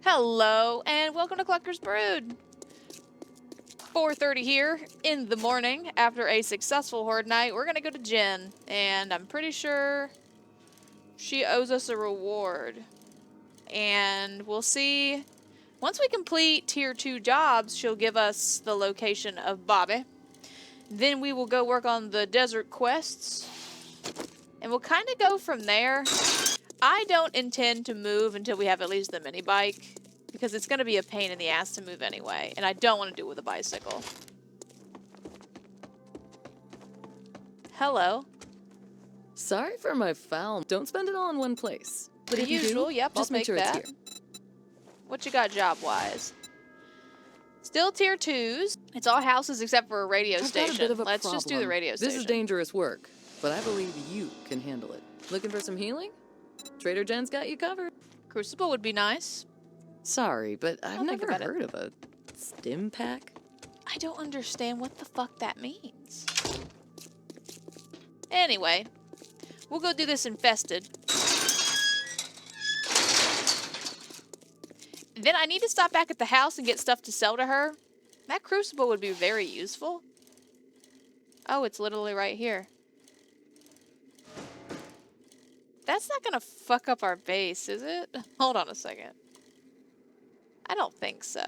Hello, and welcome to Clucker's Brood. 4:30 here in the morning after a successful horde night. We're gonna go to Jen, and I'm pretty sure she owes us a reward. And we'll see. Once we complete tier 2 jobs, she'll give us the location of Bobby. Then we will go work on the desert quests. And we'll kind of go from there. I don't intend to move until we have at least the mini bike, because it's going to be a pain in the ass to move anyway, and I don't want to do it with a bicycle. Hello. Sorry for my foul. Don't spend it all in one place. But The if you usual, do, yep, just I'll make make sure that. it's here. What you got job-wise? Still tier 2s. It's all houses except for a radio I've station. got a bit of a Let's just do the problem. radio station. This is dangerous work, but I believe you can handle it. Looking for some healing? Trader Jen's got you covered. Crucible would be nice. Sorry, but I've I'll think never about it. heard of a stim pack. I don't understand what the fuck that means. Anyway, we'll go do this infested. Then I need to stop back at the house and get stuff to sell to her. That crucible would be very useful. Oh, it's literally right here. That's not gonna fuck up our base, is it? Hold on a second. I don't think so.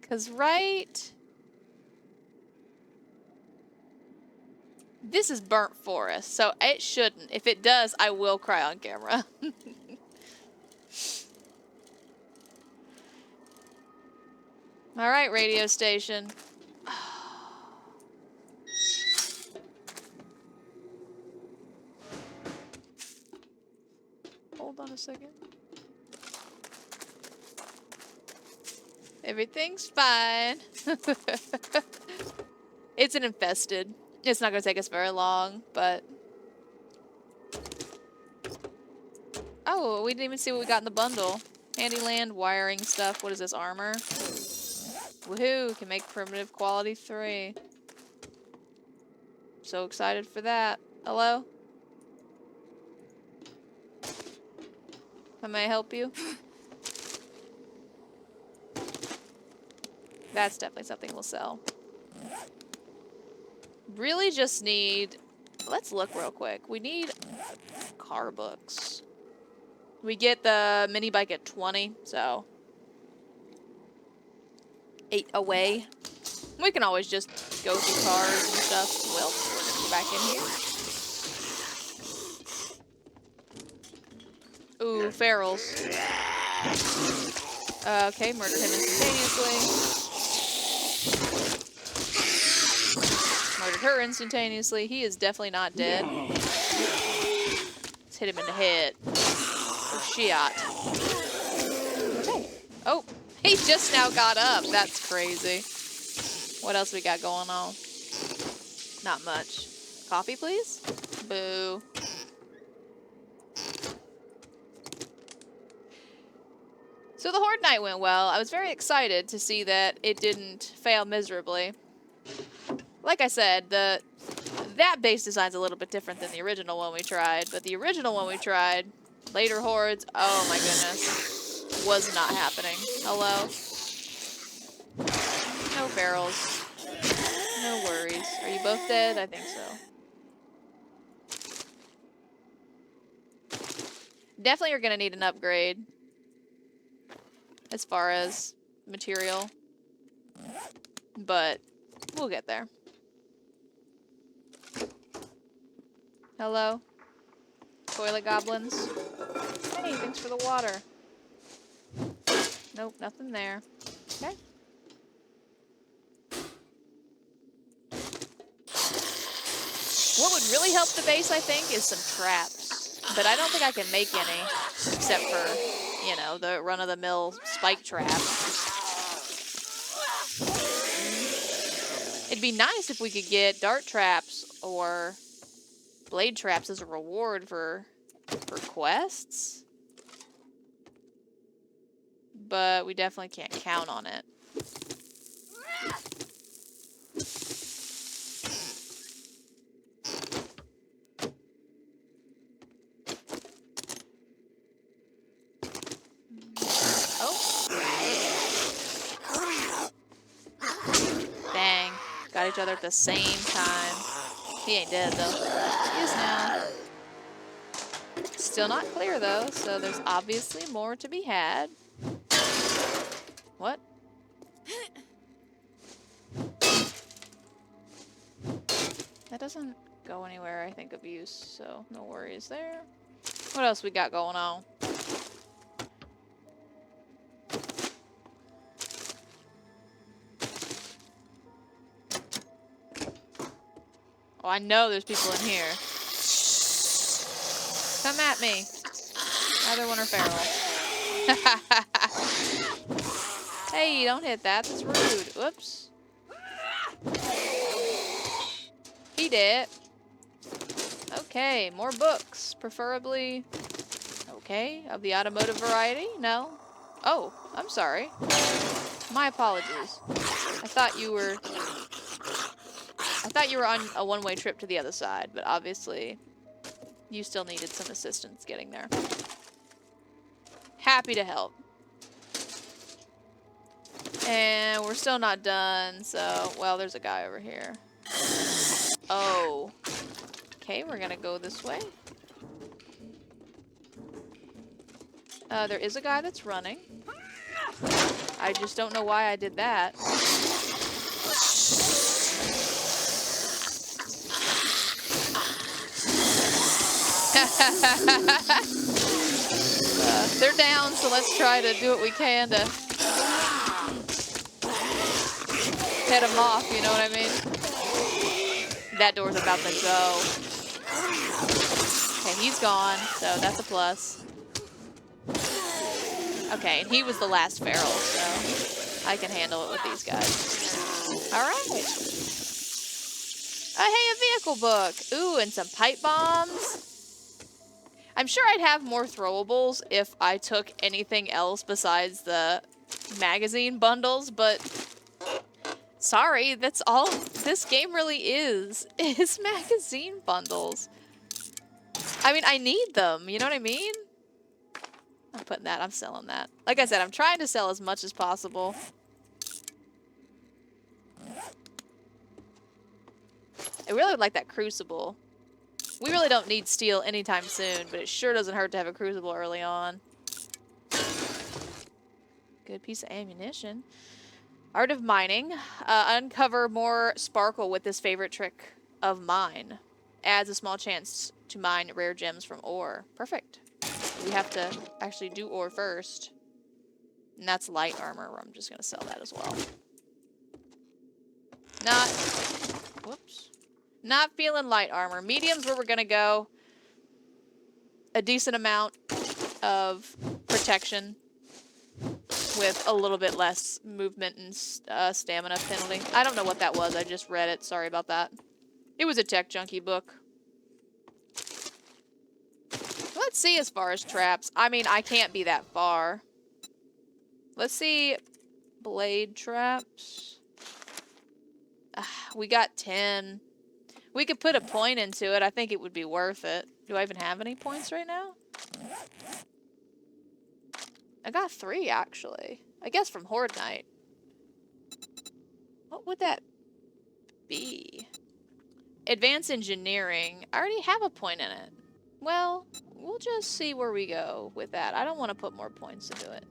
'Cause right... This is burnt forest, so it shouldn't. If it does, I will cry on camera. Alright, radio station. Hold on a second. Everything's fine. It's an infested. It's not going to take us very long, but... Oh, we didn't even see what we got in the bundle. Handyland, wiring stuff. What is this, armor? Woohoo, can make primitive quality 3. So excited for that. Hello? How may I help you? That's definitely something we'll sell. Really just need... Let's look real quick. We need car books. We get the mini bike at 20, so... 8 away. We can always just go through cars and stuff. Well, we're gonna go back in here. Ooh, ferals. Okay, murder him instantaneously. Murdered her instantaneously. He is definitely not dead. Let's hit him in the head. Or shot. Oh, he just now got up. That's crazy. What else we got going on? Not much. Coffee, please? Boo. So the horde night went well. I was very excited to see that it didn't fail miserably. Like I said, that base design's a little bit different than the original one we tried, but the original one we tried, later hordes, oh my goodness, was not happening. Hello? No barrels. No worries. Are you both dead? I think so. Definitely are gonna need an upgrade as far as material, but we'll get there. Hello? Toilet goblins? Hey, thanks for the water. Nope, nothing there. Okay. What would really help the base, I think, is some traps. But I don't think I can make any, except for, you know, the run-of-the-mill spike trap. It'd be nice if we could get dart traps or blade traps as a reward for quests. But we definitely can't count on it. each other at the same time. He ain't dead, though. He is now. Still not clear, though, so there's obviously more to be had. What? That doesn't go anywhere, I think, of use, so no worries there. What else we got going on? Oh, I know there's people in here. Come at me. Either one are feral. Hey, don't hit that. That's rude. Whoops. Eat it. Okay, more books. Preferably... Okay, of the automotive variety? No. Oh, I'm sorry. My apologies. I thought you were on a one-way trip to the other side, but obviously you still needed some assistance getting there. Happy to help. And we're still not done, so, well, there's a guy over here. Oh. Okay, we're gonna go this way. There is a guy that's running. I just don't know why I did that. They're down, so let's try to do what we can to head them off, you know what I mean? That door's about to go. Okay, he's gone, so that's a plus. Okay, and he was the last feral, so I can handle it with these guys. Alright. Hey, a vehicle book. Ooh, and some pipe bombs. I'm sure I'd have more throwables if I took anything else besides the magazine bundles, but sorry, that's all this game really is magazine bundles. I mean, I need them, you know what I mean? I'm putting that, I'm selling that. Like I said, I'm trying to sell as much as possible. I really would like that crucible. We really don't need steel anytime soon, but it sure doesn't hurt to have a crucible early on. Good piece of ammunition. Art of mining. Uncover more sparkle with this favorite trick of mine. Adds a small chance to mine rare gems from ore. Perfect. We have to actually do ore first. And that's light armor. I'm just going to sell that as well. Whoops. Not feeling light armor. Medium's where we're going to go. A decent amount of protection with a little bit less movement and stamina penalty. I don't know what that was. I just read it. Sorry about that. It was a tech junkie book. Let's see as far as traps. I mean, I can't be that far. Let's see. Blade traps. We got 10. We could put a point into it. I think it would be worth it. Do I even have any points right now? I got 3, actually. I guess from Horde Night. What would that be? Advanced Engineering. I already have a point in it. Well, we'll just see where we go with that. I don't want to put more points into it.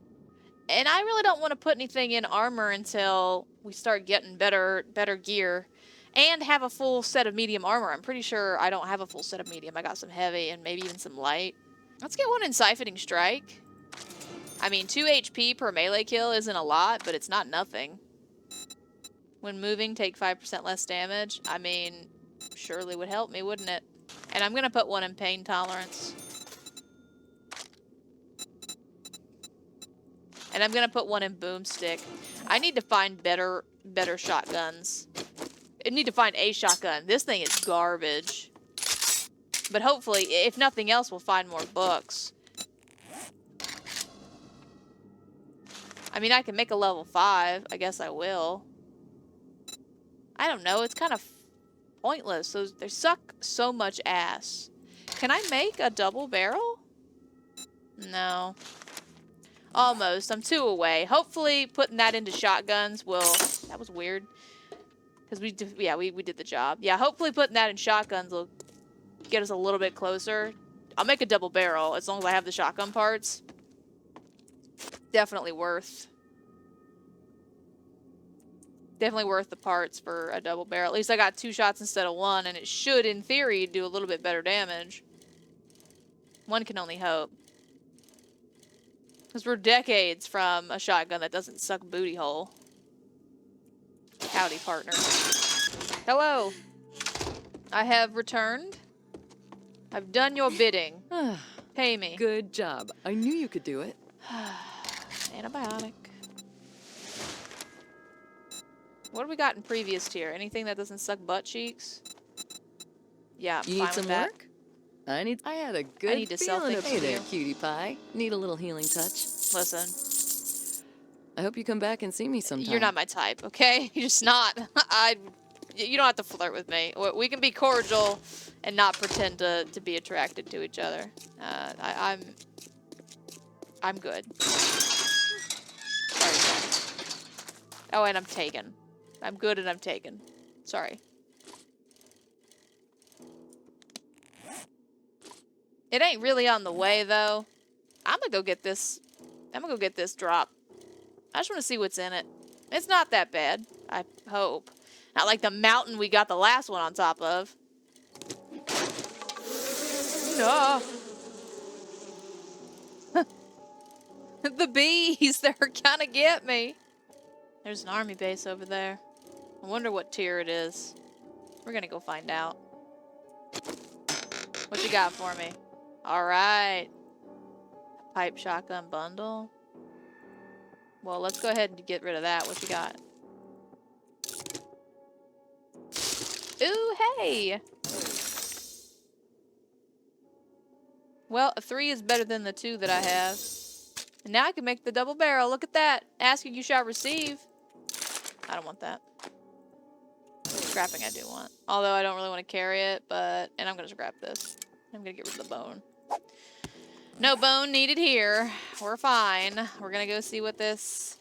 And I really don't want to put anything in armor until we start getting better gear. And have a full set of medium armor. I'm pretty sure I don't have a full set of medium. I got some heavy and maybe even some light. Let's get one in Siphoning Strike. I mean, 2 HP per melee kill isn't a lot, but it's not nothing. When moving, take 5% less damage. I mean, surely would help me, wouldn't it? And I'm going to put one in Pain Tolerance. And I'm going to put one in Boomstick. I need to find better shotguns. I need to find a shotgun. This thing is garbage. But hopefully, if nothing else, we'll find more books. I mean, I can make a level 5. I guess I will. I don't know. It's kind of pointless. They suck so much ass. Can I make a double barrel? No. Almost. I'm 2 away. Hopefully, putting that into shotguns will... That was weird. Because we did the job. Yeah, hopefully putting that in shotguns will get us a little bit closer. I'll make a double barrel as long as I have the shotgun parts. Definitely worth the parts for a double barrel. At least I got 2 shots instead of 1, and it should, in theory, do a little bit better damage. One can only hope. Because we're decades from a shotgun that doesn't suck booty hole. Howdy, partner. Hello. I have returned. I've done your bidding. Pay me. Good job. I knew you could do it. Antibiotic. What have we got in previous tier? Anything that doesn't suck butt cheeks? Yeah, I'm You fine need some with that. work? I had a good need to sell feeling things about to there, you. cutie pie. Need a little healing touch. Listen, I hope you come back and see me sometime. you're not my type, okay? You're just not. You don't have to flirt with me. We can be cordial and not pretend to be attracted to each other. I'm good. Sorry. Oh, and I'm taken. I'm good and I'm taken. Sorry. It ain't really on the way, though. I'm gonna go get this. I'm gonna go get this drop. I just want to see what's in it. It's not that bad, I hope. Not like the mountain we got the last one on top of. No. The bees, they're gonna get me. There's an army base over there. I wonder what tier it is. We're gonna go find out. What you got for me? Alright. Pipe shotgun bundle. Well, let's go ahead and get rid of that. What you got? Ooh, hey! Well, a 3 is better than the 2 that I have. And now I can make the double barrel. Look at that. Asking you shall receive. I don't want that. Scrapping I do want. Although I don't really want to carry it, but... And I'm going to scrap this. I'm going to get rid of the bone. No bone needed here. We're fine. We're going to go see what this...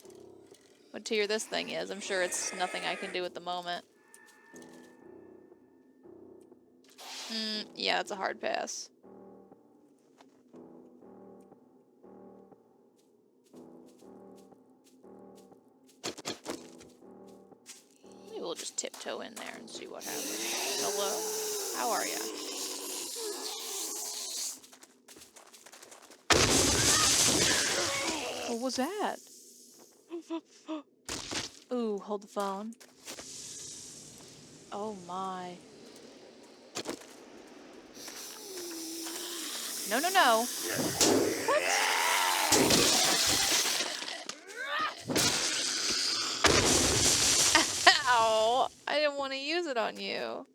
What tier this thing is. I'm sure it's nothing I can do at the moment. Yeah, it's a hard pass. Maybe we'll just tiptoe in there and see what happens. Hello. How are ya? What was that? Ooh, hold the phone. Oh my. No, no, no. What? Ow! I didn't want to use it on you.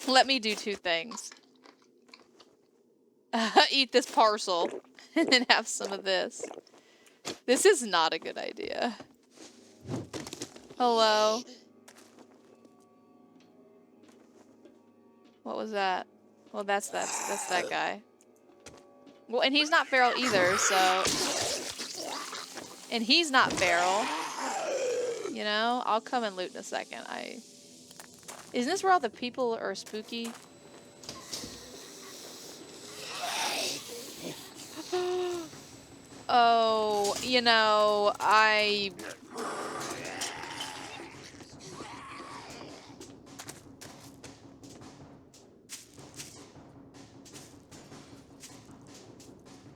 Let me do 2 things. Eat this parcel and then have some of this. This is not a good idea. Hello? What was that? Well, that's that guy. Well, and he's not feral either, so... And he's not feral. You know? I'll come and loot in a second. Isn't this where all the people are spooky? Oh, you know,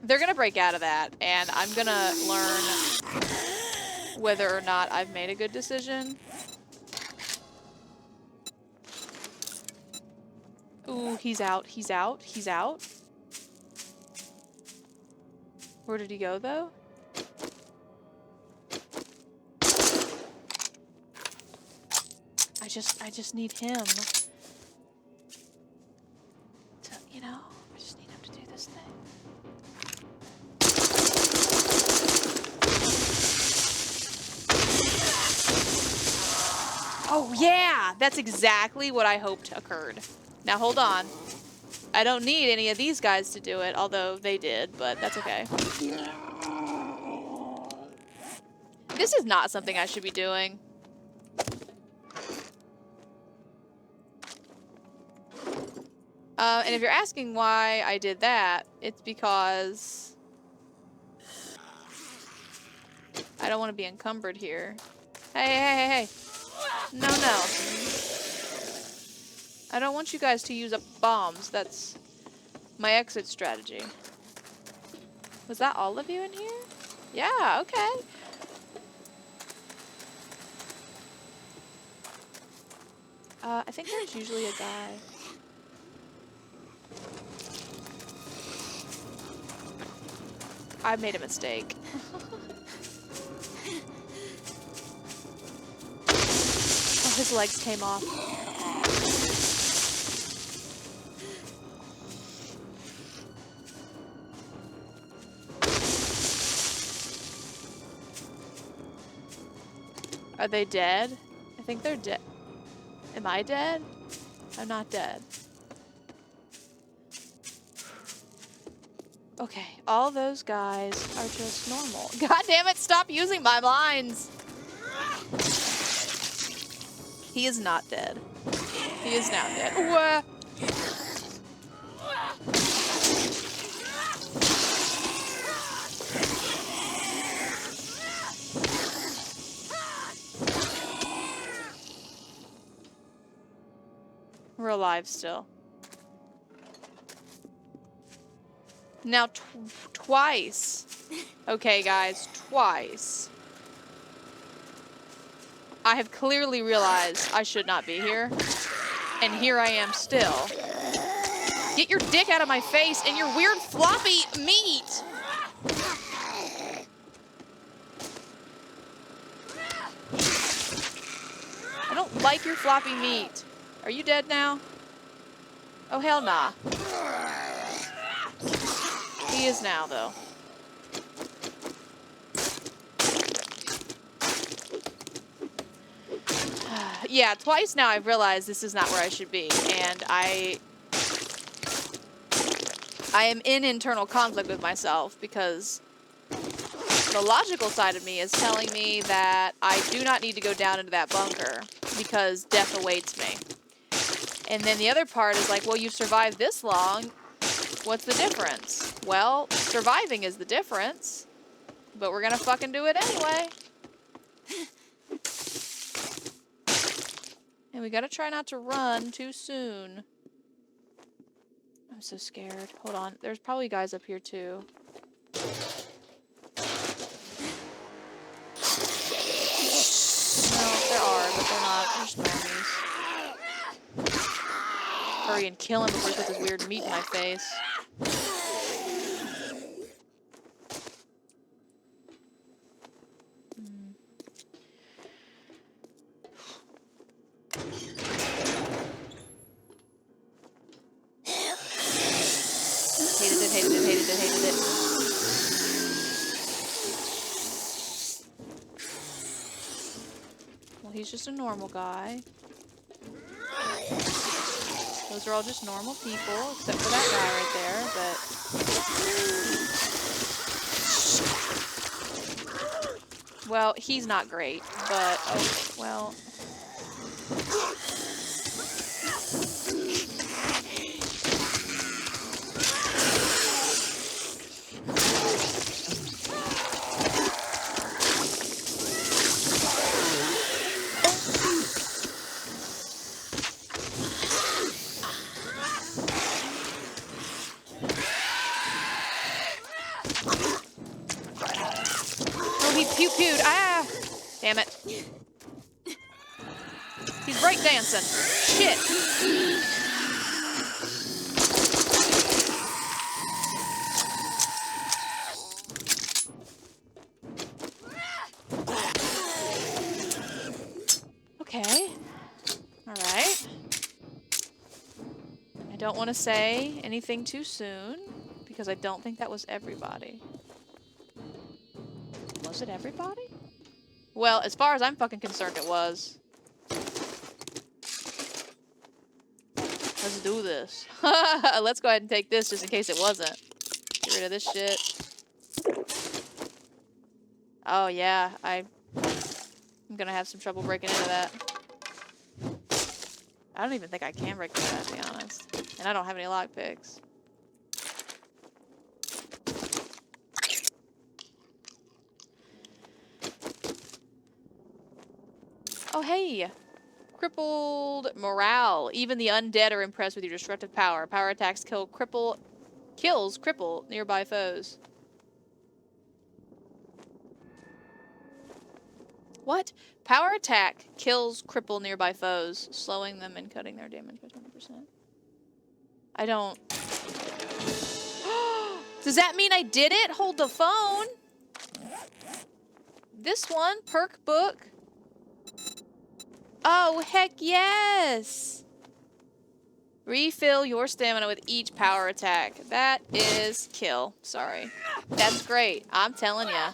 They're gonna break out of that, and I'm gonna learn whether or not I've made a good decision. Ooh, he's out, he's out, he's out. Where did he go, though? I just need him to, you know, I just need him to do this thing. Oh, yeah! That's exactly what I hoped occurred. Now, hold on. I don't need any of these guys to do it, although they did, but that's okay. This is not something I should be doing. And if you're asking why I did that, it's because I don't want to be encumbered here. Hey. No. I don't want you guys to use up bombs. That's my exit strategy. Was that all of you in here? Yeah, okay. I think there's usually a guy. I made a mistake. Oh, his legs came off. Are they dead? I think they're dead. Am I dead? I'm not dead. Okay, all those guys are just normal. God damn it, stop using my lines! He is not dead. He is now dead. Wah. We're alive still. Now twice. Okay, guys, twice. I have clearly realized I should not be here. And here I am still. Get your dick out of my face and your weird floppy meat! I don't like your floppy meat. Are you dead now? Oh, hell nah. He is now, though. Yeah, twice now I've realized this is not where I should be, and I am in internal conflict with myself because the logical side of me is telling me that I do not need to go down into that bunker because death awaits me. And then the other part is like, well, you've survived this long. What's the difference? Well, surviving is the difference, but we're gonna fucking do it anyway. And we gotta try not to run too soon. I'm so scared. Hold on. There's probably guys up here too. No, there are, but they're not. They're just normies. Hurry and kill him before he puts his weird meat in my face. Hated it. Well, he's just a normal guy. Those are all just normal people, except for that guy right there, but... Well, he's not great, but... Oh, well... Pew-pewed. Ah! Damn it. He's breakdancing. Shit. Okay. Alright. I don't want to say anything too soon, because I don't think that was everybody. Was it everybody? Well, as far as I'm fucking concerned, it was. Let's do this. Let's go ahead and take this just in case it wasn't. Get rid of this shit. Oh yeah, I I'm gonna have some trouble breaking into that. I don't even think I can break into that, to be honest. And I don't have any lockpicks. Oh, hey! Crippled morale. Even the undead are impressed with your destructive power. Power attacks kills cripple nearby foes. What? Power attack kills cripple nearby foes, slowing them and cutting their damage by 20%. I don't... Does that mean I did it? Hold the phone. This one, perk book. Oh, heck yes! Refill your stamina with each power attack. That is kill. Sorry. That's great. I'm telling ya.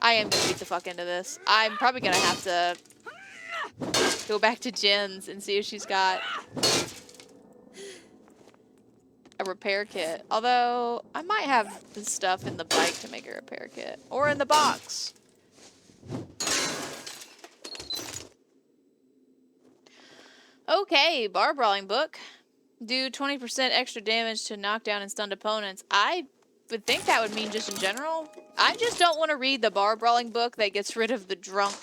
I am gonna beat the fuck into this. I'm probably gonna have to go back to Jen's and see if she's got a repair kit. Although, I might have the stuff in the bike to make a repair kit. Or in the box. Okay, bar brawling book. Do 20% extra damage to knockdown and stunned opponents. I would think that would mean just in general. I just don't want to read the bar brawling book that gets rid of the drunk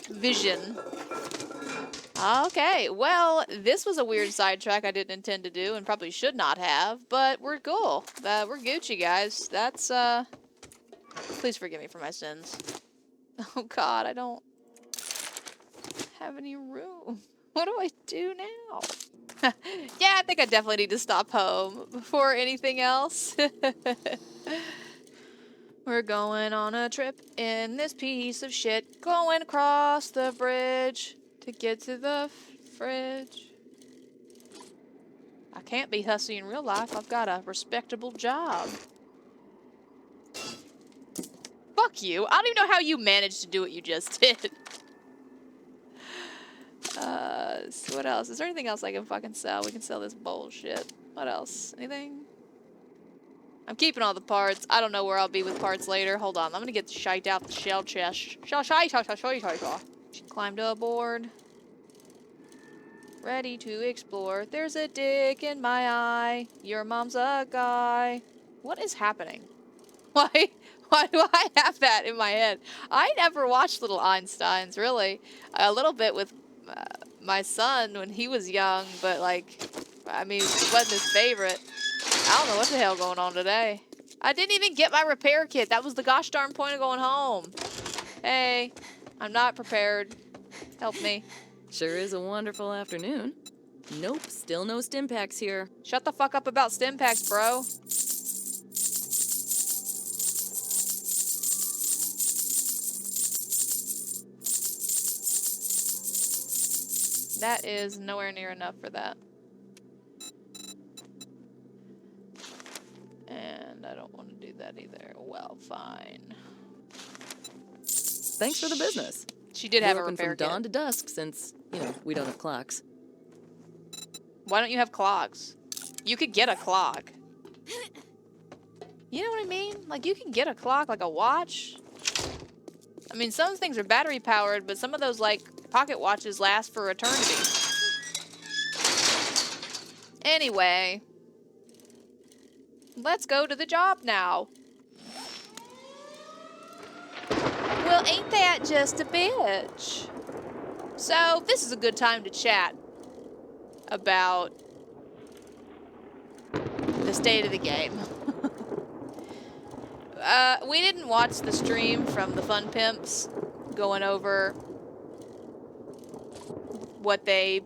vision. Okay, well, this was a weird sidetrack I didn't intend to do and probably should not have, but we're cool. We're Gucci, guys. That's, Please forgive me for my sins. Oh god, I don't have any room. What do I do now? Yeah, I think I definitely need to stop home before anything else. We're going on a trip in this piece of shit. Going across the bridge to get to the fridge. I can't be Hussy in real life. I've got a respectable job. Fuck you. I don't even know how you managed to do what you just did. So what else? Is there anything else I can fucking sell? We can sell this bullshit. What else? Anything? I'm keeping all the parts. I don't know where I'll be with parts later. Hold on. I'm gonna get the shite out the shell chest. She climbed aboard. Ready to explore. There's a dick in my eye. Your mom's a guy. What is happening? Why do I have that in my head? I never watched Little Einsteins, really. A little bit with my son when he was young, but like, I mean, it wasn't his favorite. I don't know what the hell going on today. I didn't even get my repair kit. That was the gosh darn point of going home. Hey, I'm not prepared. Help me. Sure is a wonderful afternoon. Nope, still no stim packs here. Shut the fuck up about stim packs, bro. That is nowhere near enough for that. And I don't want to do that either. Well, fine. Thanks for the business. She did have a repair from kit. dawn to dusk since, you know, we don't have clocks. Why don't you have clocks? You could get a clock. You know what I mean? Like, you can get a clock, like a watch. I mean, some things are battery powered, but some of those, like, pocket watches last for eternity. Anyway. Let's go to the job now. Well, ain't that just a bitch? So, this is a good time to chat about the state of the game. We didn't watch the stream from the Fun Pimps going over what they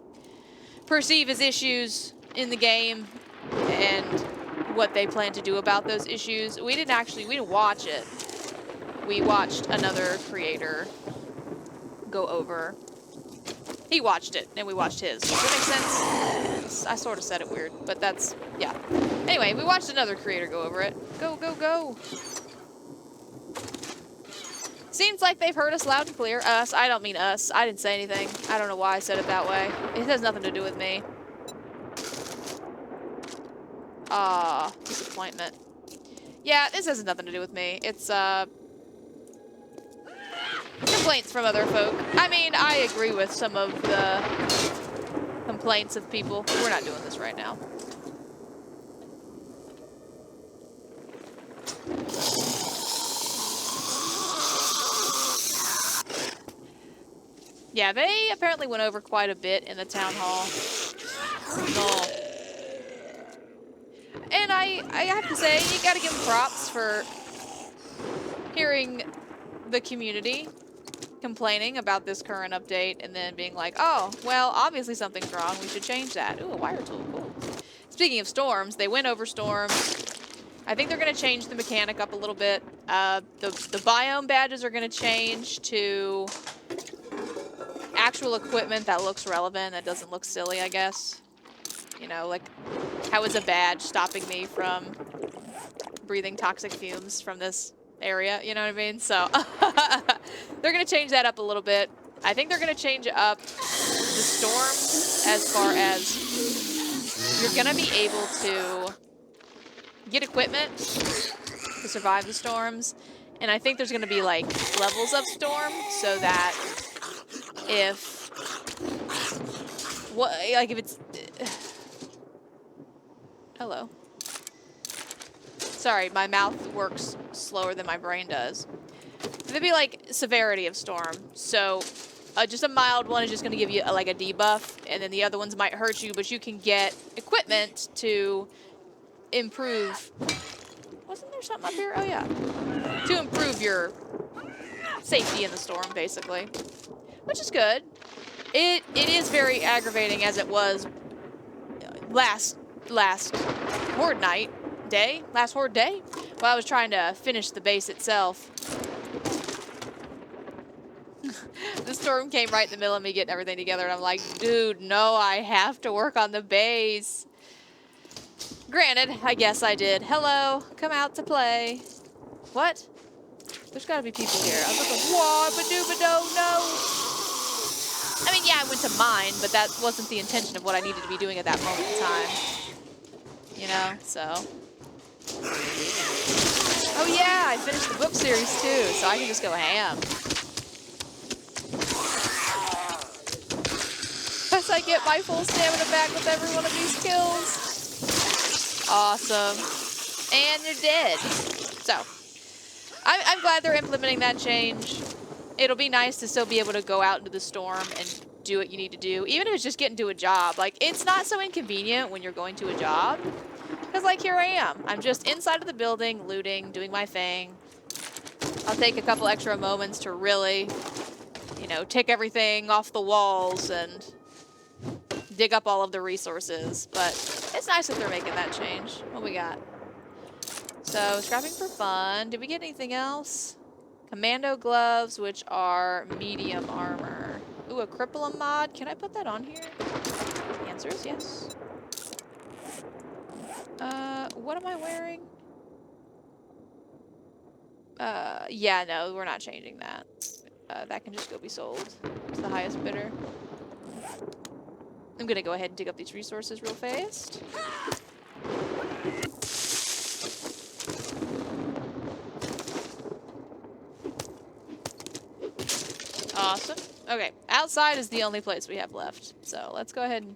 perceive as issues in the game and what they plan to do about those issues. We didn't watch it. We watched another creator go over. He watched it, and we watched his. Does that make sense? I sort of said it weird, but that's, yeah. Anyway, we watched another creator go over it. Go, go, go. Seems like they've heard us loud and clear. Us. I don't mean us. I didn't say anything. I don't know why I said it that way. It has nothing to do with me. Disappointment. Yeah, this has nothing to do with me. It's, complaints from other folk. I mean, I agree with some of the complaints of people. We're not doing this right now. Yeah, they apparently went over quite a bit in the town hall. No. And I have to say, you gotta give them props for hearing the community complaining about this current update and then being like, oh, well, obviously something's wrong. We should change that. Ooh, a wire tool. Cool. Speaking of storms, they went over storms. I think they're going to change the mechanic up a little bit. The biome badges are going to change to actual equipment that looks relevant, that doesn't look silly, I guess. You know, like, how is a badge stopping me from breathing toxic fumes from this area? You know what I mean? So, they're going to change that up a little bit. I think they're going to change up the storms as far as you're going to be able to get equipment to survive the storms. And I think there's going to be, like, levels of storm so that if it's hello. Sorry, my mouth works slower than my brain does. There'd be like severity of storm. So just a mild one is just going to give you like a debuff, and then the other ones might hurt you, but you can get equipment to improve. Wasn't there something up here? Oh yeah. To improve your safety in the storm, basically. Which is good. It is very aggravating as it was last horde night day, last horde day, while I was trying to finish the base itself. The storm came right in the middle of me getting everything together, and I'm like, dude, no, I have to work on the base. Granted, I guess I did. Hello, come out to play. What? There's gotta be people here. I was like, whoa, ba-doo-ba-do, no. I mean, yeah, I went to mine, but that wasn't the intention of what I needed to be doing at that moment in time. You know, so. Oh yeah, I finished the book series too, so I can just go ham. As I get my full stamina back with every one of these kills. Awesome. And you're dead. So, I'm glad they're implementing that change. It'll be nice to still be able to go out into the storm and do what you need to do, even if it's just getting to a job. Like, it's not so inconvenient when you're going to a job. Because, like, here I am. I'm just inside of the building, looting, doing my thing. I'll take a couple extra moments to really, you know, take everything off the walls and dig up all of the resources. But it's nice that they're making that change. What we got? So, scrapping for fun. Did we get anything else? Commando gloves, which are medium armor. Ooh, a cripple mod. Can I put that on here? The answer is yes. What am I wearing? Yeah, no, we're not changing that. That can just go be sold to the highest bidder. I'm gonna go ahead and dig up these resources real fast. Awesome. Okay, outside is the only place we have left. So let's go ahead and...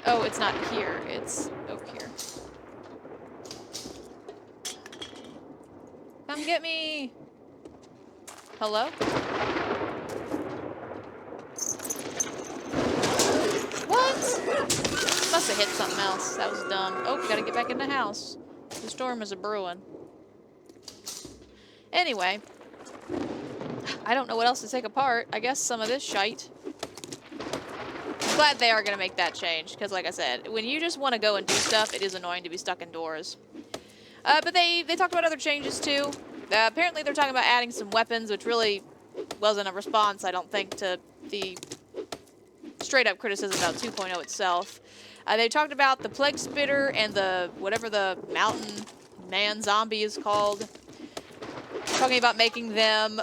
Oh, it's not here. It's over here. Come get me! Hello? What? Must have hit something else. That was dumb. Oh, gotta get back in the house. The storm is a-brewing. Anyway. I don't know what else to take apart. I guess some of this shite. I'm glad they are going to make that change, because like I said, when you just want to go and do stuff, it is annoying to be stuck indoors. But they talked about other changes too. Apparently they're talking about adding some weapons, which really wasn't a response, I don't think, to the straight-up criticism about 2.0 itself. They talked about the Plague Spitter and the, whatever the mountain man zombie is called. Talking about making them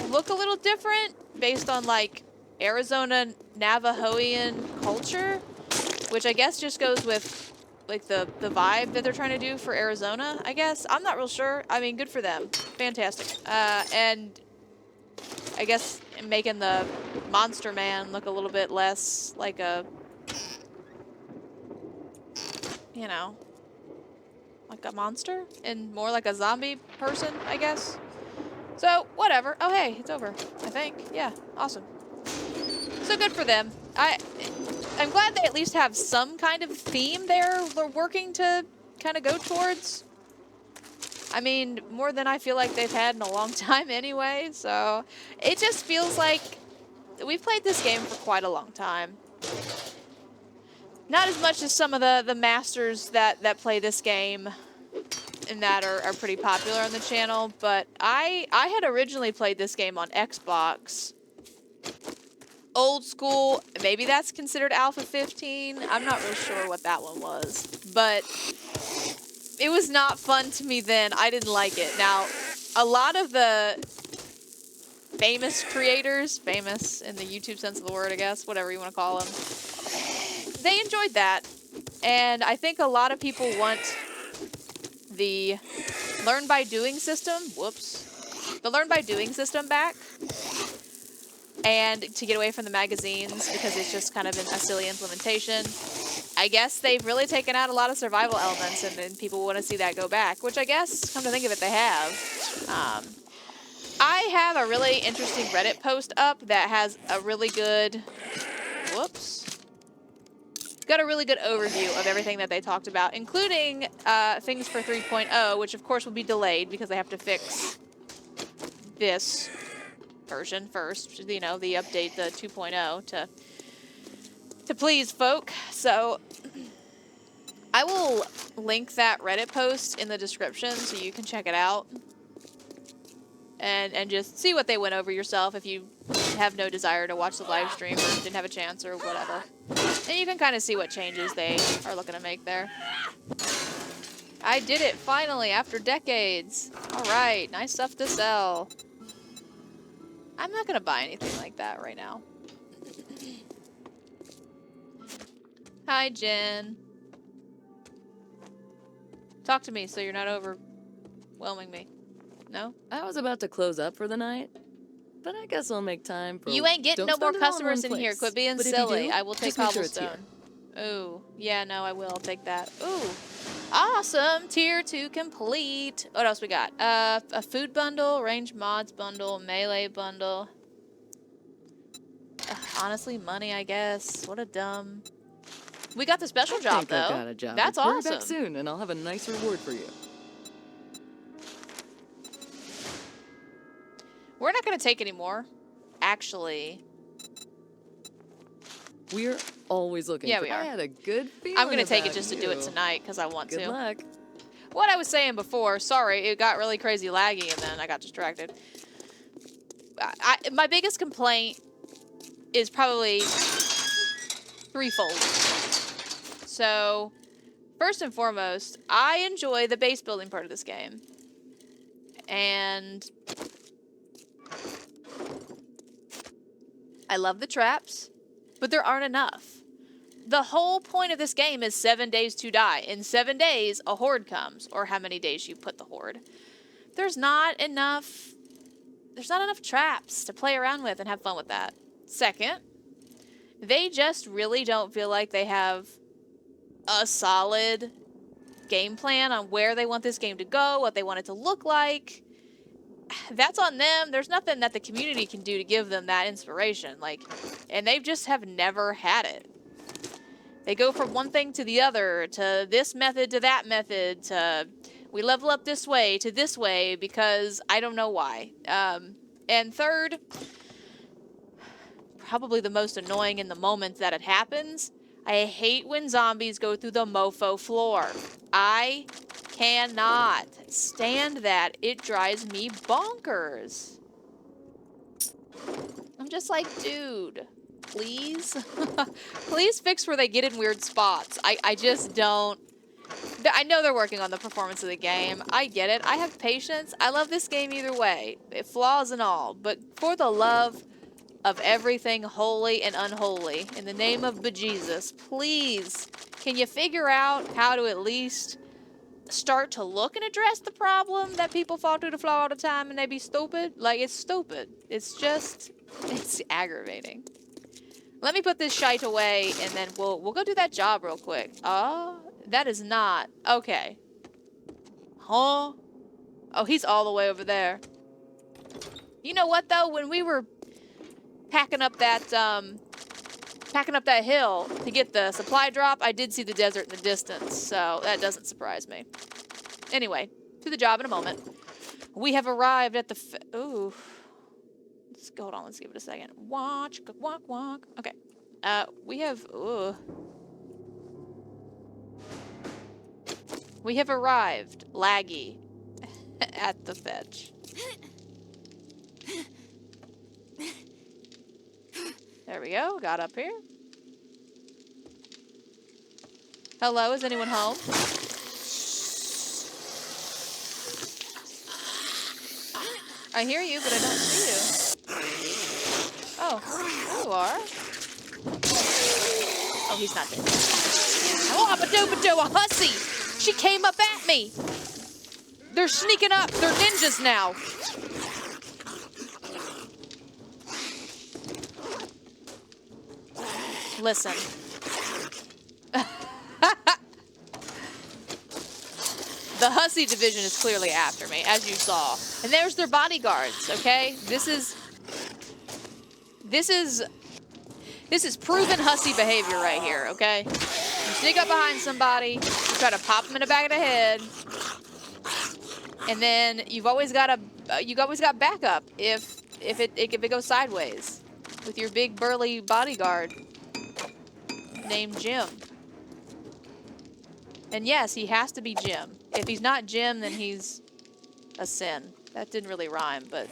look a little different based on like Arizona Navajoan culture, which I guess just goes with like the vibe that they're trying to do for Arizona, I guess. I'm not real sure. I mean, good for them. Fantastic. And I guess making the monster man look a little bit less like a, you know, like a monster and more like a zombie person, I guess. So, whatever. Oh, hey, it's over, I think. Yeah, awesome. So good for them. I'm glad they at least have some kind of theme they're working to kind of go towards. I mean, more than I feel like they've had in a long time anyway, so it just feels like we've played this game for quite a long time. Not as much as some of the masters that play this game and that are pretty popular on the channel, but I had originally played this game on Xbox. Old school, maybe that's considered Alpha 15. I'm not really sure what that one was, but it was not fun to me then. I didn't like it. Now, a lot of the famous creators, famous in the YouTube sense of the word, I guess, whatever you want to call them, they enjoyed that. And I think a lot of people want the learn by doing system, the learn by doing system back. And to get away from the magazines because it's just kind of a silly implementation. I guess they've really taken out a lot of survival elements and then people want to see that go back, which I guess, come to think of it, they have. I have a really interesting Reddit post up that has a really good, got a really good overview of everything that they talked about, including things for 3.0, which of course will be delayed because they have to fix this version first, you know, the update, the 2.0 to please folk. So I will link that Reddit post in the description so you can check it out and just see what they went over yourself if you have no desire to watch the live stream or didn't have a chance or whatever. And you can kind of see what changes they are looking to make there. I did it finally after decades. All right, nice stuff to sell. I'm not gonna buy anything like that right now. Hi, Jen. Talk to me so you're not overwhelming me. No? I was about to close up for the night, but I guess I'll make time for... You ain't getting no more customers in here. Quit being silly. I will take cobblestone. Ooh, yeah, no, I will. I'll take that. Ooh, awesome. Tier 2 complete. What else we got? A food bundle, range mods bundle, melee bundle. Honestly, money, I guess. What a dumb... We got the special job, though. I got a job. That's awesome. awesome. Back soon, and I'll have a nice reward for you. We're not going to take any more. Actually... We're always looking. Yeah, we are. I had a good feeling. I'm going to take it just you. to do it tonight, because I want to. Good luck. What I was saying before, sorry, it got really crazy laggy, and then I got distracted. My biggest complaint is probably threefold. So, first and foremost, I enjoy the base building part of this game. And I love the traps, but there aren't enough. The whole point of this game is 7 days to die. In 7 days, a horde comes, or how many days you put the horde. There's not enough traps to play around with and have fun with that. Second, they just really don't feel like they have a solid game plan on where they want this game to go, what they want it to look like. That's on them. There's nothing that the community can do to give them that inspiration. And they just have never had it. They go from one thing to the other, to this method to that method, to we level up this way to this way because I don't know why. And third, probably the most annoying in the moment that it happens, I hate when zombies go through the mofo floor. I cannot stand that. It drives me bonkers. I'm just like, dude, please? Please fix where they get in weird spots. I just don't... I know they're working on the performance of the game. I get it. I have patience. I love this game either way. Flaws and all. But for the love of everything holy and unholy, in the name of bejesus, please, can you figure out how to at least start to look and address the problem that people fall through the floor all the time and they be stupid. Like, it's stupid. It's just, it's aggravating. Let me put this shite away and then we'll go do that job real quick. That is not, okay. Huh? Oh, he's all the way over there. You know what though? When we were packing up that hill to get the supply drop, I did see the desert in the distance, so that doesn't surprise me. Anyway, to the job in a moment. We have arrived at the ooh. Hold on, let's give it a second. Walk. Okay. We have arrived, laggy, at the fetch. There we go, got up here. Hello, is anyone home? I hear you, but I don't see you. Oh, there you are. Oh, he's not dead. Oh, a hussy! She came up at me! They're sneaking up. They're ninjas now. Listen. The Hussy division is clearly after me, as you saw. And there's their bodyguards, okay? This is proven Hussy behavior right here, okay? You sneak up behind somebody, you try to pop them in the back of the head, and then you've always got backup if it goes sideways with your big burly bodyguard named Jim. And yes, he has to be Jim. If he's not Jim, then he's a sin. That didn't really rhyme, but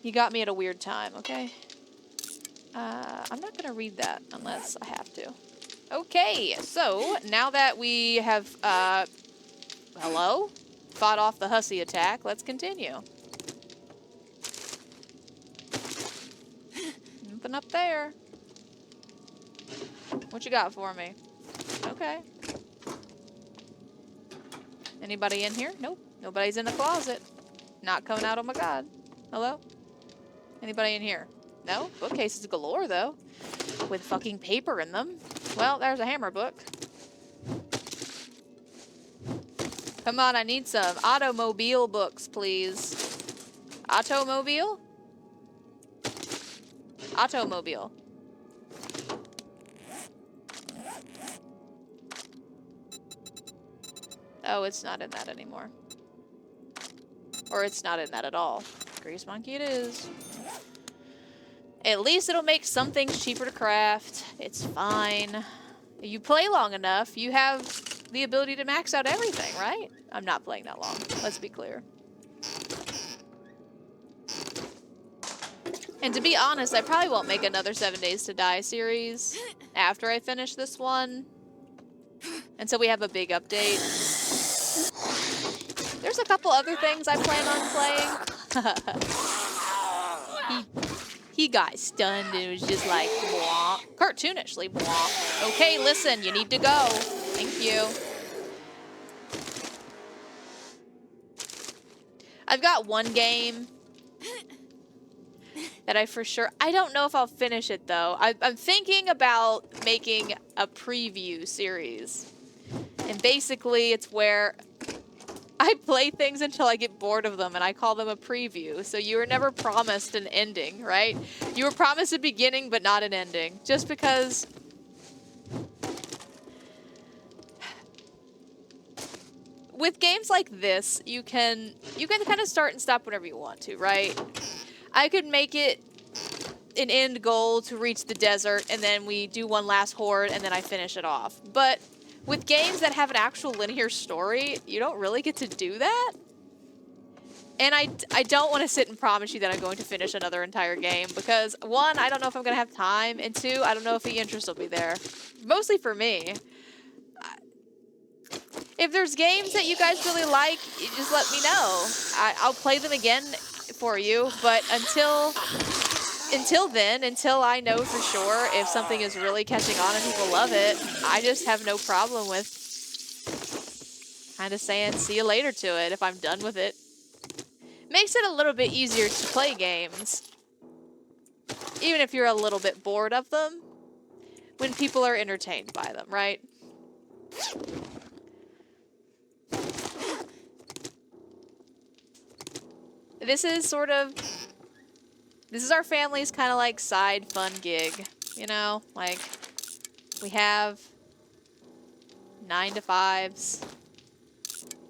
you got me at a weird time, okay? I'm not gonna read that unless I have to. Okay, so now that we have, fought off the Hussy attack, let's continue. Nothing up there. What you got for me? Okay. Anybody in here? Nope. Nobody's in the closet. Not coming out, oh my god. Hello? Anybody in here? No? Bookcases galore, though. With fucking paper in them. Well, there's a hammer book. Come on, I need some automobile books, please. Automobile? Automobile. Oh, it's not in that anymore. Or it's not in that at all. Grease monkey it is. At least it'll make some things cheaper to craft. It's fine. If you play long enough, you have the ability to max out everything, right? I'm not playing that long. Let's be clear. And to be honest, I probably won't make another 7 Days to Die series after I finish this one. Until we have a big update. There's a couple other things I plan on playing. He got stunned and it was just like, blah. Cartoonishly, blah. Okay, listen, you need to go. Thank you. I've got one game that I don't know if I'll finish it though. I'm thinking about making a preview series. And basically it's where I play things until I get bored of them and I call them a preview. So you were never promised an ending, right? You were promised a beginning but not an ending. Just because with games like this, you can kind of start and stop whenever you want to, right? I could make it an end goal to reach the desert and then we do one last horde and then I finish it off. But with games that have an actual linear story, you don't really get to do that. And I don't want to sit and promise you that I'm going to finish another entire game because, one, I don't know if I'm going to have time, and two, I don't know if the interest will be there. Mostly for me. If there's games that you guys really like, you just let me know. I'll play them again for you, but until then, until I know for sure if something is really catching on and people love it, I just have no problem with kind of saying see you later to it if I'm done with it. Makes it a little bit easier to play games, even if you're a little bit bored of them, when people are entertained by them, right? This is our family's kind of like side fun gig, you know? Like, we have 9 to 5s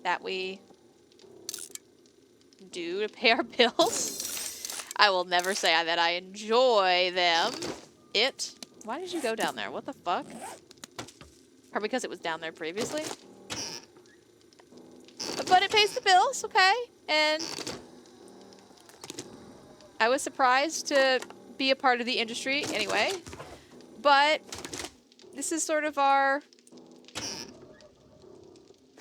that we do to pay our bills. I will never say that I enjoy them. Why did you go down there? What the fuck? Probably because it was down there previously. But it pays the bills, okay? And I was surprised to be a part of the industry anyway. But this is sort of our...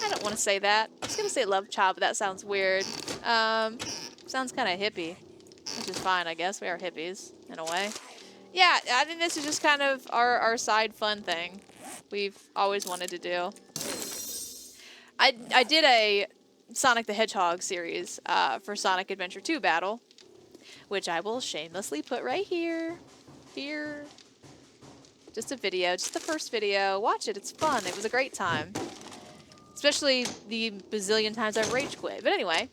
I don't want to say that. I was going to say love child, but that sounds weird. Sounds kind of hippie, which is fine, I guess. We are hippies, in a way. Yeah, I think this is just kind of our side fun thing we've always wanted to do. I did a Sonic the Hedgehog series for Sonic Adventure 2 Battle, which I will shamelessly put right here. Here. Just a video, just the first video. Watch it, it's fun. It was a great time. Especially the bazillion times I've rage quit. But anyway,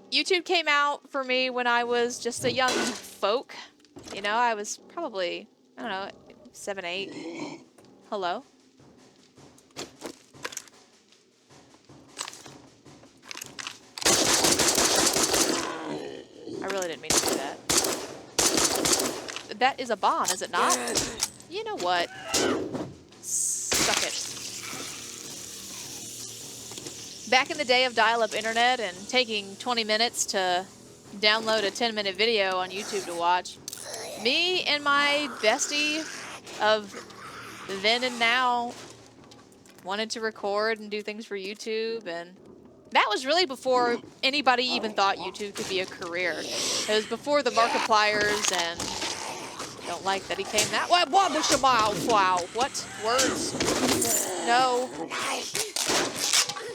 YouTube came out for me when I was just a young folk. You know, I was probably, I don't know, 7, 8. Hello? I really didn't mean to do that. That is a bomb, is it not? You know what? Suck it. Back in the day of dial-up internet and taking 20 minutes to download a 10-minute video on YouTube to watch, me and my bestie of then and now wanted to record and do things for YouTube, and that was really before anybody even thought YouTube could be a career. It was before the Markipliers and... Don't like that he came that way. Wow, what? Words? No.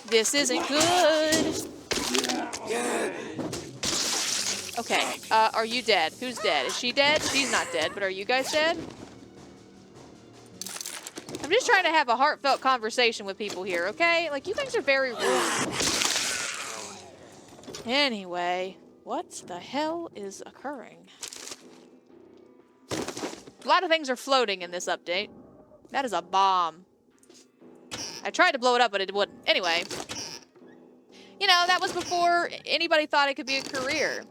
This isn't good. Okay, are you dead? Who's dead? Is she dead? She's not dead, but are you guys dead? I'm just trying to have a heartfelt conversation with people here, okay? Like, you guys are very rude. Anyway, what the hell is occurring? A lot of things are floating in this update. That is a bomb. I tried to blow it up, but it wouldn't. Anyway. You know, that was before anybody thought it could be a career.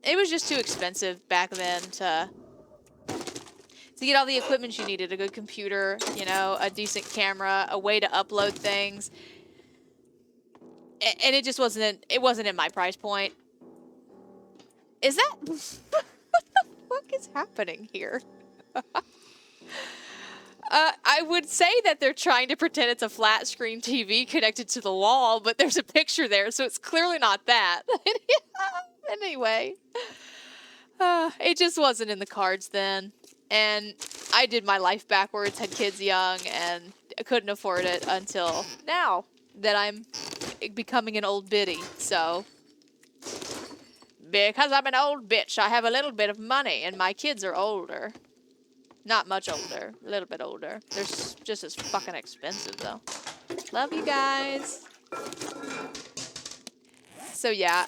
It was just too expensive back then to get all the equipment you needed. A good computer, you know, a decent camera, a way to upload things. And it just wasn't in my price point. Is that... what the fuck is happening here? I would say that they're trying to pretend it's a flat screen TV connected to the wall, but there's a picture there, so it's clearly not that. Anyway, it just wasn't in the cards then. And I did my life backwards, had kids young, and I couldn't afford it until now that I'm becoming an old biddy. So, because I'm an old bitch, I have a little bit of money, and my kids are older. Not much older. A little bit older. They're just as fucking expensive, though. Love you guys. So, yeah.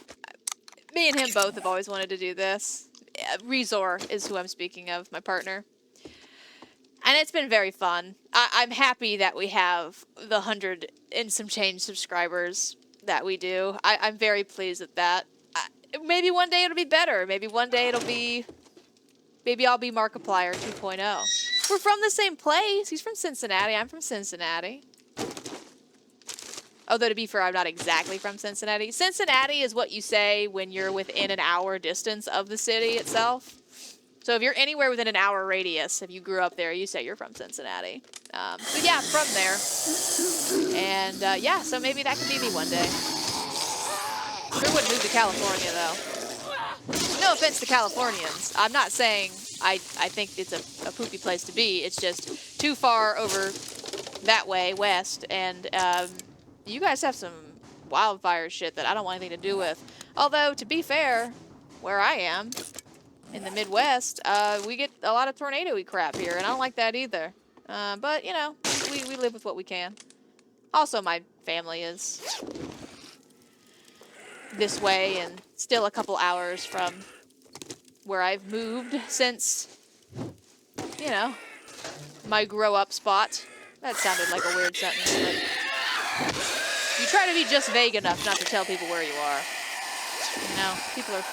Me and him both have always wanted to do this. Rezor is who I'm speaking of, my partner. And it's been very fun. I'm happy that we have the 100 and some change subscribers that we do. I'm very pleased with that. Maybe one day it'll be better. Maybe one day it'll be... Maybe I'll be Markiplier 2.0. We're from the same place. He's from Cincinnati. I'm from Cincinnati. Although, to be fair, I'm not exactly from Cincinnati. Cincinnati is what you say when you're within an hour distance of the city itself. So if you're anywhere within an hour radius, if you grew up there, you say you're from Cincinnati. So yeah, I'm from there. And yeah, so maybe that could be me one day. Sure wouldn't move to California, though. No offense to Californians. I'm not saying I think it's a poopy place to be. It's just too far over that way, west, and you guys have some wildfire shit that I don't want anything to do with. Although, to be fair, where I am, in the Midwest, we get a lot of tornado-y crap here, and I don't like that either. But, you know, we live with what we can. Also, my family is this way and still a couple hours from where I've moved since, you know, my grow-up spot. That sounded like a weird sentence, but you try to be just vague enough not to tell people where you are. You know, people are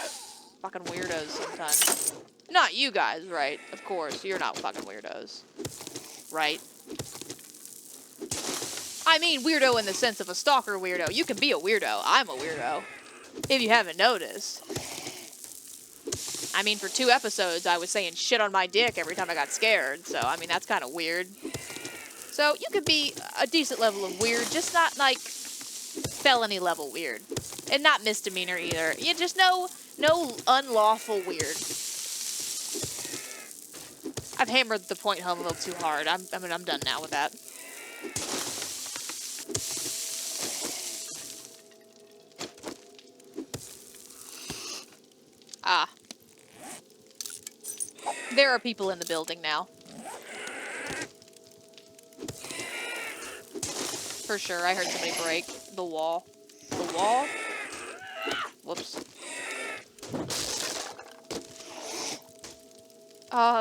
fucking weirdos sometimes. Not you guys, right? Of course, you're not fucking weirdos. Right? I mean weirdo in the sense of a stalker weirdo. You can be a weirdo. I'm a weirdo. If you haven't noticed. I mean, for 2 episodes, I was saying shit on my dick every time I got scared. So, I mean, that's kind of weird. So, you could be a decent level of weird, just not, like, felony level weird. And not misdemeanor either. You just no unlawful weird. I've hammered the point home a little too hard. I'm done now with that. Ah. There are people in the building now. For sure, I heard somebody break the wall. The wall? Whoops.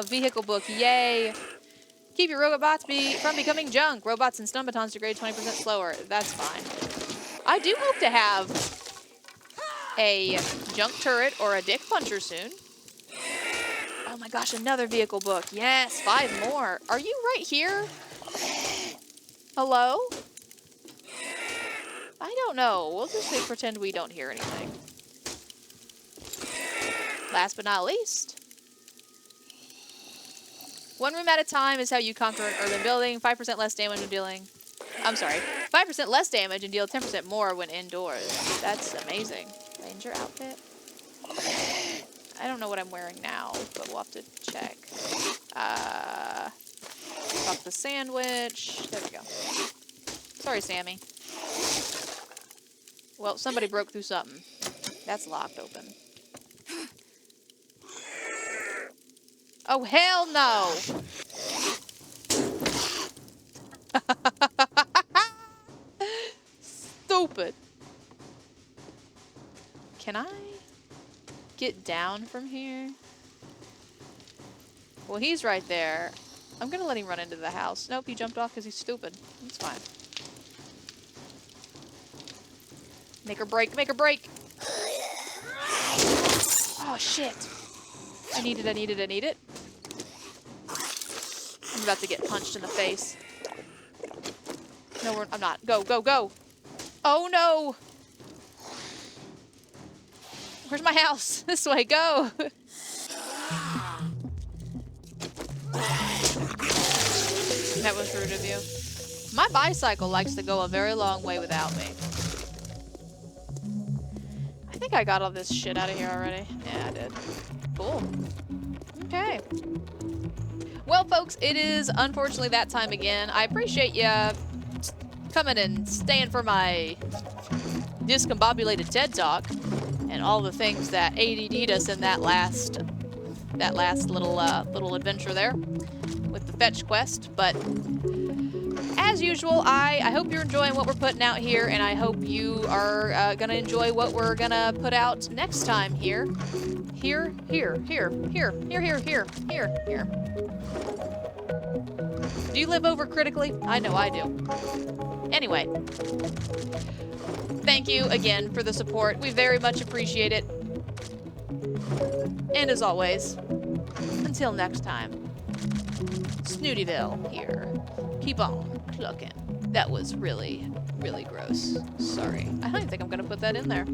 Vehicle book, yay. Keep your robots from becoming junk. Robots and stun batons degrade 20% slower. That's fine. I do hope to have a junk turret or a dick puncher soon. Oh my gosh, another vehicle book. Yes, 5 more. Are you right here? Hello? I don't know. We'll just pretend we don't hear anything. Last but not least. 1 room at a time is how you conquer an urban building. 5% less damage when dealing... I'm sorry. 5% less damage and deal 10% more when indoors. That's amazing. Ranger outfit? I don't know what I'm wearing now, but we'll have to check. Fuck the sandwich. There we go. Sorry, Sammy. Well, somebody broke through something. That's locked open. Oh, hell no! Stupid. Can I get down from here? Well, he's right there. I'm gonna let him run into the house. Nope, he jumped off because he's stupid. It's fine. Make her break, make her break! Oh, shit. I need it. I'm about to get punched in the face. No, I'm not. Go, go, go! Oh, no! Where's my house? This way, go! That was rude of you. My bicycle likes to go a very long way without me. I think I got all this shit out of here already. Yeah, I did. Cool. Okay. Well, folks, it is unfortunately that time again. I appreciate you coming and staying for my discombobulated TED Talk and all the things that ADD'd us in that last little adventure there with the fetch quest. But as usual, I hope you're enjoying what we're putting out here, and I hope you are gonna enjoy what we're gonna put out next time here. Here. Do you live over critically? I know I do. Anyway, thank you again for the support. We very much appreciate it. And as always, until next time, Snootyville here. Keep on clucking. That was really, really gross. Sorry. I don't even think I'm gonna put that in there.